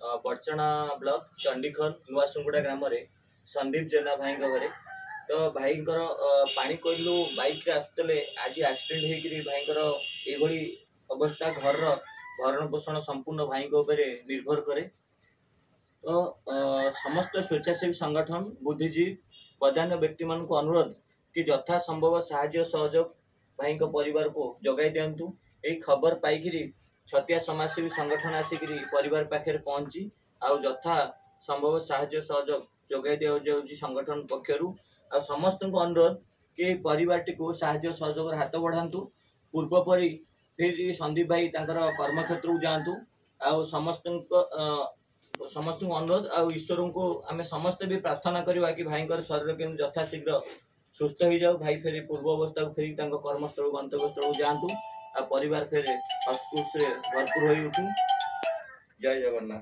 Badachana block Chandikhol नुआसुंगुड़ा ग्राम रे संदीप जेना भाई घरे तो भाई पानी कोइलू बाइक रे आसुतले आज एक्सीडेंट होकर भाई ये अवस्था घर भरण पोषण संपूर्ण भाई निर्भर करे। तो समस्त स्वेच्छासेवी संगठन बुद्धिजीवी बदान्य व्यक्ति मान को अनुरोध कि यथा संभव साहाय्य सहयोग भाई परिवार को जगाई दिंतु। यही खबर पाई छतिया समाजसेवी संगठन आसिक परिवार पाखे पहुंची आउ यथा संभव साहाय्य सहयोग जगाई दि संगठन पक्षर आ समस्त को अनुरोध कि परिवार टी साहाय्य सहयोग हाथ बढ़ातु। पूर्वपरी फिर संदीप भाई कर्म क्षेत्र को जातु। आ समस्त को अनुरोध आ ईश्वर को आम समस्ते भी प्रार्थना करवा कि भाई शरीर के यथाशीघ्र सुस्थ हो जाऊ। भाई फेरी पूर्व अवस्था को फेरी कर्मस्थल गंतव्यस्थल को जातु। आ परिवार फेर हसखुश भरपूर हो उठू। जय जगन्नाथ।